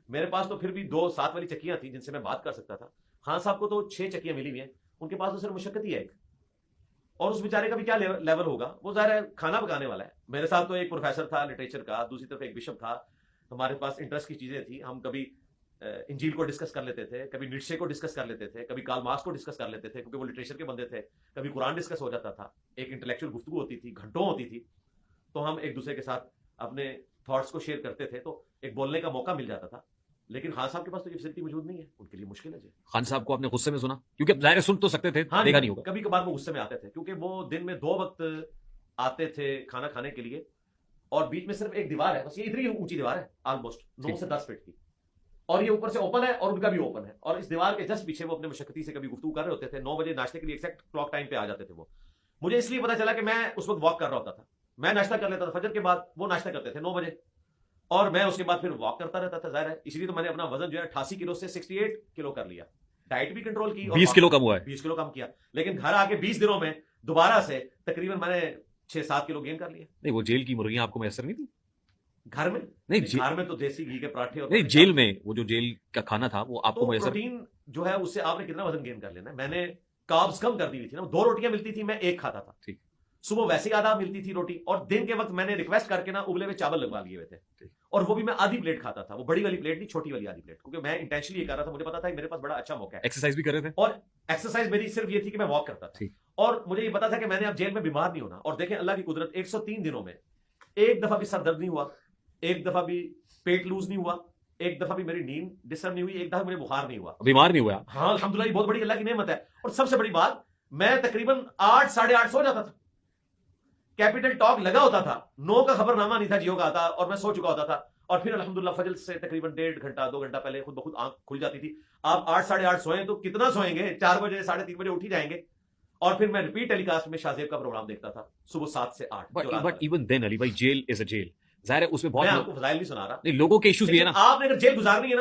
मेरे पास तो फिर भी 2 7 वाली चक्कियां थी जिनसे मैं बात कर सकता था। खान साहब को तो 6 चक्कियां मिली हुई हैं, उनके पास तो सिर्फ मुशक्कत ही है एक। और उस बेचारे का भी क्या लेवल होगा, वो ज़ाहिर है खाना पकाने वाला है। मेरे साथ तो एक प्रोफेसर था लिटरेचर का, दूसरी तरफ एक बिशप था। हमारे पास इंटरेस्ट की चीजें थी, हम कभी इंजील को डिस्कस कर लेते थे, कभी नीट्शे को डिस्कस कर लेते थे, कभी कार्ल मार्क्स को डिस्कस कर लेते थे क्योंकि वो लिटरेचर के बंदे थे, कभी कुरान डिस्कस हो जाता था। एक इंटेलेक्चुअल गुफ्तगू होती थी, घंटों होती थी। तो हम एक दूसरे के साथ अपने थॉट्स को शेयर करते थे, तो एक बोलने का मौका मिल जाता था। लेकिन खान साहब के पास तो ये फैसिलिटी मौजूद नहीं है, उनके लिए मुश्किल है जी। खान साहब को आपने गुस्से में सुना? क्योंकि अब जाहिर है सुन तो सकते थे, हाँ, देखा नहीं होगा। कभी कभार वो गुस्से में आते थे क्योंकि वो दिन में 2 वक्त आते थे खाना खाने के लिए, और बीच में सिर्फ एक दीवार है, बस ये इतनी ऊंची दीवार है, ऑलमोस्ट 9 से 10 फीट की, और ये ऊपर से ओपन है और उनका भी ओपन है, और इस दीवार के जस्ट पीछे वो अपने मुशक्कती से कभी गुफ्तगू कर रहे होते थे। 9 बजे नाश्ते के लिए एक्जैक्ट क्लॉक टाइम पे आ जाते थे वो। मुझे इसलिए पता चला कि मैं उस वक्त वॉक कर रहा होता था, मैं नाश्ता कर लेता था फजर के बाद, वो नाश्ता करते थे 9 बजे, और मैं उसके बाद फिर वॉक करता रहता था। जाहिर है इसलिए तो मैंने अपना वजन जो है 88 किलो से 68 किलो कर लिया, डाइट भी कंट्रोल की, 20 किलो कम हुआ है। 20 किलो कम किया। लेकिन घर आके 20 दिनों में दोबारा से तकरीबन मैंने 6 7 किलो गेन कर लिया। नहीं, वो जेल की मुर्गियां आपको मैसर नहीं थी? घर में नहीं, घर में तो देसी घी के पराठे और नहीं, जेल में वो जो जेल का खाना था वो आपको तो मैसर? प्रोटीन जो है उससे आपने कितना वजन गेन कर लेना है। मैंने कार्ब्स कम कर दी हुई थी ना, 2 रोटियां मिलती थी, मैं 1 खाता था। ठीक। सुबह वैसे आधा मिलती थी रोटी, और दिन के वक्त मैंने रिक्वेस्ट करके ना उबले हुए चावल लगवा लिए हुए थे, और वो भी मैं आधी प्लेट खाता था, वो बड़ी वाली प्लेट नहीं, छोटी वाली आधी प्लेट, क्योंकि मैं इंटेंशनली ये कर रहा था, मुझे पता था कि मेरे पास बड़ा अच्छा मौका है। एक्सरसाइज भी कर रहे थे? और एक्सरसाइज मेरी सिर्फ ये थी कि मैं वॉक करता था, और मुझे ये पता था कि मैंने अब जेल में बीमार नहीं होना। और देखें अल्लाह की कुदरत, 103 दिनों में एक दफा भी सर दर्द नहीं हुआ, एक दफा भी पेट लूज नहीं हुआ, एक दफा भी मेरी नींद डिस्टर्ब नहीं हुई, एक दफा मुझे बुखार नहीं हुआ, बीमार नहीं हुआ। हाँ अल्हम्दुलिल्लाह, ये बहुत बड़ी अल्लाह की नेमत है। और सबसे बड़ी बात, मैं तकरीबन 8 साढ़े 8 सो जाता था, कैपिटल टॉक लगा होता था, 9 का खबरनामा नहीं था जियो का आता, और मैं सो चुका होता था, और फिर अल्हम्दुलिल्लाह फजर से तकरीबन 1.5 घंटा 2 घंटा पहले खुद ब खुद आंख खुल जाती थी। आप 8 साढ़े 8 सोए तो कितना सोएंगे, 4 बजे 3:30 बजे उठ ही जाएंगे। और फिर मैं रिपीट टेलीकास्ट में शाहजेब का प्रोग्राम देखता था सुबह 7 से 8। बट इवन देन अली भाई, जेल इज अ जेल, जाहिर है उसमें बहुत मैं आपको फजाइल नहीं सुना रहा, नहीं, लोगों के इश्यूज भी है ना। आपने अगर जेल गुजारनी है ना